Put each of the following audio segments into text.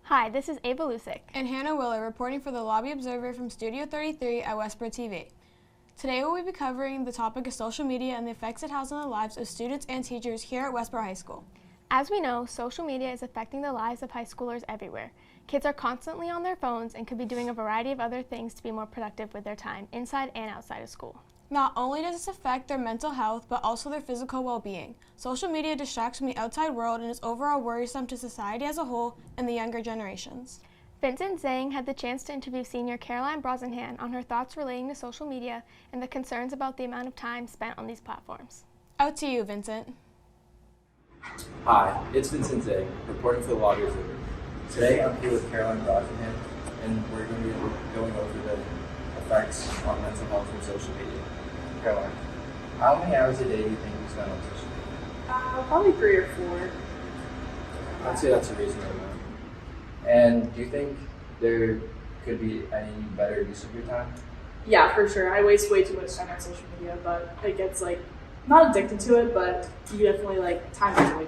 Hi, this is Ava Lusick. And Hannah Willer reporting for the Lobby Observer from Studio 33 at Westboro TV. Today we'll be covering the topic of social media and the effects it has on the lives of students and teachers here at Westboro High School. As we know, social media is affecting the lives of high schoolers everywhere. Kids are constantly on their phones and could be doing a variety of other things to be more productive with their time, inside and outside of school. Not only does this affect their mental health, but also their physical well-being. Social media distracts from the outside world and is overall worrisome to society as a whole and the younger generations. Vincent Zhang had the chance to interview senior Caroline Brosnahan on her thoughts relating to social media and the concerns about the amount of time spent on these platforms. Out to you, Vincent. Hi, it's Vincent Zhang, reporting for the Lobby Observer. Today I'm here with Caroline Brosnahan, and we're going to be going over the effects on mental health from social media. Caroline, how many hours a day do you think you spend on social media? Probably 3 or 4. I'd say that's a reasonable amount. And do you think there could be any better use of your time? Yeah, for sure. I waste way too much time on social media, but it gets not addicted to it, but you definitely time gets away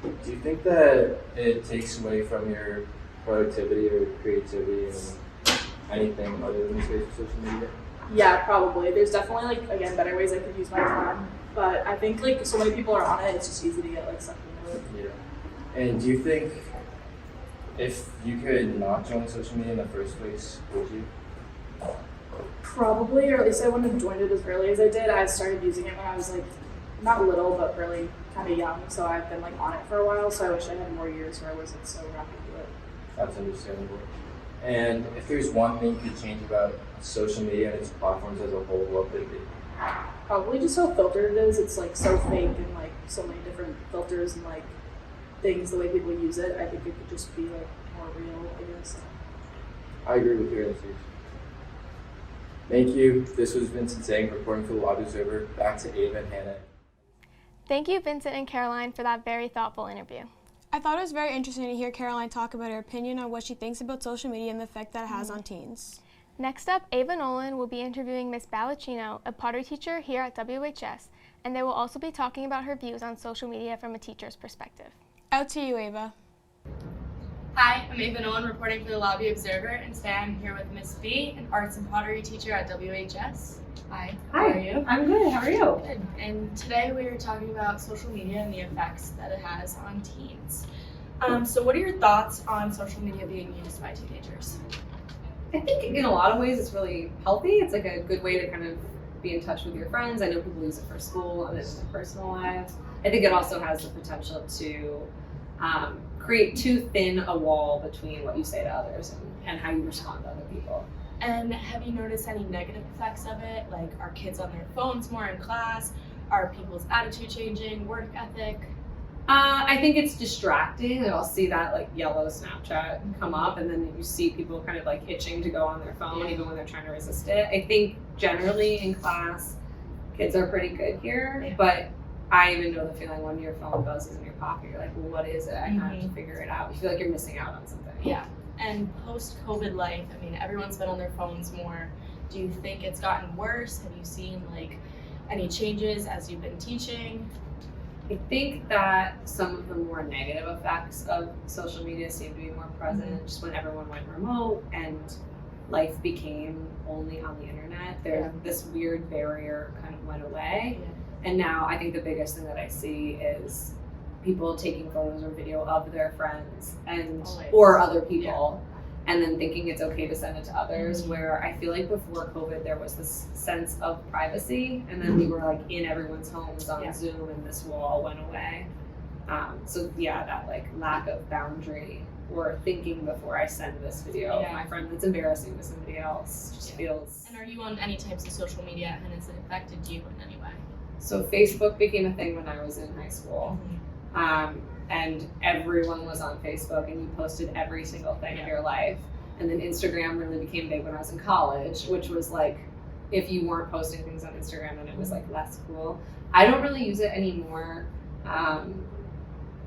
from it. Do you think that it takes away from your productivity or creativity and anything other than the space of social media? Yeah, probably. There's definitely again better ways I could use my time, but I think so many people are on it. It's just easy to get sucked into it. Yeah. And do you think if you could not join social media in the first place, would you? Probably, or at least I wouldn't have joined it as early as I did. I started using it when I was not little, but really kind of young. So I've been on it for a while. So I wish I had more years where I wasn't so wrapped into it. That's understandable. And if there's one thing you could change about social media and its platforms as a whole, what would it be? Probably just how filtered it is. It's so fake and so many different filters and things, the way people use it. I think it could just be more real, I guess. I agree with your answers. Thank you. This was Vincent Zhang reporting for the Lobby Observer. Back to Ava and Hannah. Thank you, Vincent and Caroline, for that very thoughtful interview. I thought it was very interesting to hear Caroline talk about her opinion on what she thinks about social media and the effect that it has on teens. Next up, Ava Nolan will be interviewing Miss Balacino, a pottery teacher here at WHS, and they will also be talking about her views on social media from a teacher's perspective. Out to you, Ava. Hi, I'm Ava Nolan reporting for the Lobby Observer, and today I'm here with Miss B, an arts and pottery teacher at WHS. Hi, how are you? I'm good, how are you? Good. And today we are talking about social media and the effects that it has on teens. So what are your thoughts on social media being used by teenagers? I think in a lot of ways it's really healthy. It's a good way to kind of be in touch with your friends. I know people use it for school and in their personal lives. I think it also has the potential to create too thin a wall between what you say to others and how you respond to other people. And have you noticed any negative effects of it? Are kids on their phones more in class? Are people's attitude changing, work ethic? I think it's distracting. I'll see that yellow Snapchat come up, and then you see people kind of itching to go on their phone even when they're trying to resist it. I think generally in class, kids are pretty good here, but I even know the feeling when your phone buzzes in your pocket. You're like, well, what is it? I have to figure it out. You feel like you're missing out on something. Yeah. And post-COVID life, everyone's been on their phones more. Do you think it's gotten worse? Have you seen any changes as you've been teaching? I think that some of the more negative effects of social media seem to be more present just when everyone went remote and life became only on the internet. This weird barrier kind of went away. Yeah. And now I think the biggest thing that I see is people taking photos or video of their friends or other people and then thinking it's okay to send it to others, where I feel before COVID there was this sense of privacy, and then we were in everyone's homes on Zoom and this wall went away. That lack of boundary or thinking before I send this video of my friend that's embarrassing to somebody else just feels. And are you on any types of social media, and has it affected you in any way? So Facebook became a thing when I was in high school. And everyone was on Facebook and you posted every single thing of your life. And then Instagram really became big when I was in college, which was if you weren't posting things on Instagram, then it was less cool. I don't really use it anymore,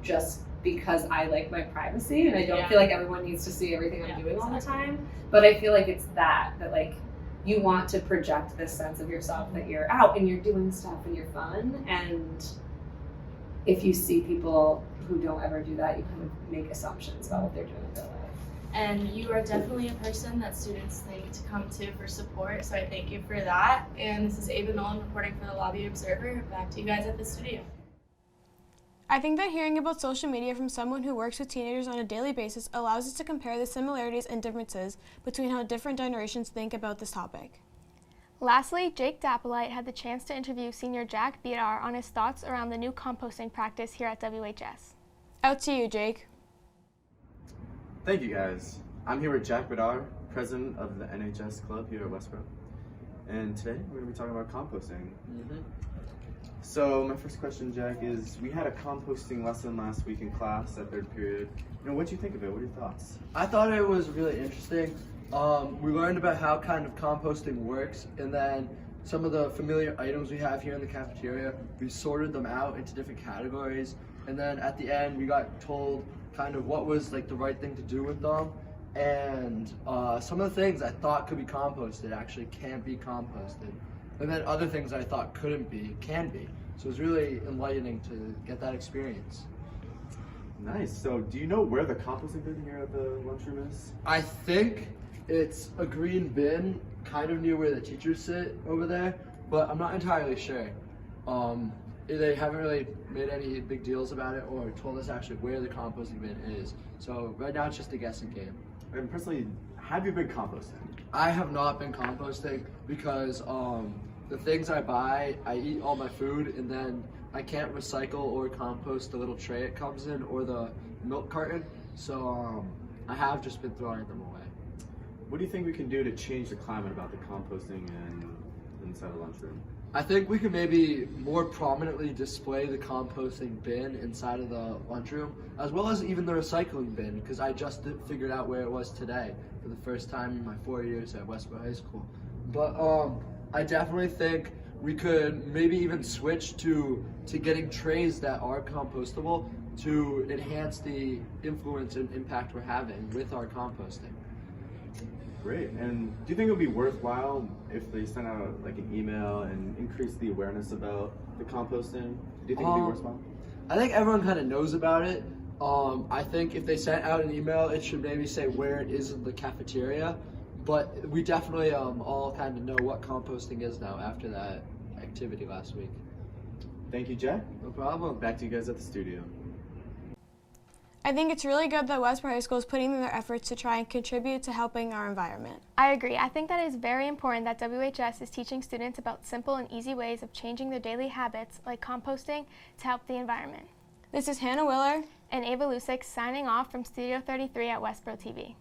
just because I like my privacy and I don't feel like everyone needs to see everything I'm doing all the time. But I feel it's that you want to project this sense of yourself that you're out and you're doing stuff and you're fun. And if you see people who don't ever do that, you kind of make assumptions about what they're doing with their life. And you are definitely a person that students think to come to for support, so I thank you for that. And this is Ava Nolan reporting for the Lobby Observer. Back to you guys at the studio. I think that hearing about social media from someone who works with teenagers on a daily basis allows us to compare the similarities and differences between how different generations think about this topic. Lastly, Jake Dappolite had the chance to interview senior Jack Bidar on his thoughts around the new composting practice here at WHS. Out to you, Jake. Thank you guys. I'm here with Jack Bidar, president of the NHS club here at Westboro. And today we're going to be talking about composting. So my first question, Jack, is we had a composting lesson last week in class at third period. What'd you think of it? What are your thoughts? I thought it was really interesting. We learned about how kind of composting works, and then some of the familiar items we have here in the cafeteria, we sorted them out into different categories, and then at the end we got told kind of what was like the right thing to do with them, and some of the things I thought could be composted actually can't be composted, and then other things I thought couldn't be can be. So it was really enlightening to get that experience. Nice. So do you know where the composting bin here at the lunchroom is? I think it's a green bin kind of near where the teachers sit over there, but I'm not entirely sure. They haven't really made any big deals about it or told us actually where the composting bin is. So right now it's just a guessing game. And personally, have you been composting? I have not been composting because the things I buy, I eat all my food and then I can't recycle or compost the little tray it comes in or the milk carton. So I have just been throwing them away. What do you think we can do to change the climate about the composting and inside the lunchroom? I think we could maybe more prominently display the composting bin inside of the lunchroom, as well as even the recycling bin, because I just figured out where it was today for the first time in my 4 years at Westboro High School. But I definitely think we could maybe even switch to getting trays that are compostable to enhance the influence and impact we're having with our composting. Great. And do you think it would be worthwhile if they sent out like an email and increase the awareness about the composting? Do you think it would be worthwhile? I think everyone kind of knows about it. I think if they sent out an email, it should maybe say where it is in the cafeteria. But we definitely all kind of know what composting is now after that activity last week. Thank you, Jack. No problem. Back to you guys at the studio. I think it's really good that Westboro High School is putting in their efforts to try and contribute to helping our environment. I agree. I think that it is very important that WHS is teaching students about simple and easy ways of changing their daily habits, like composting, to help the environment. This is Hannah Willer And Ava Lusick signing off from Studio 33 at Westboro TV.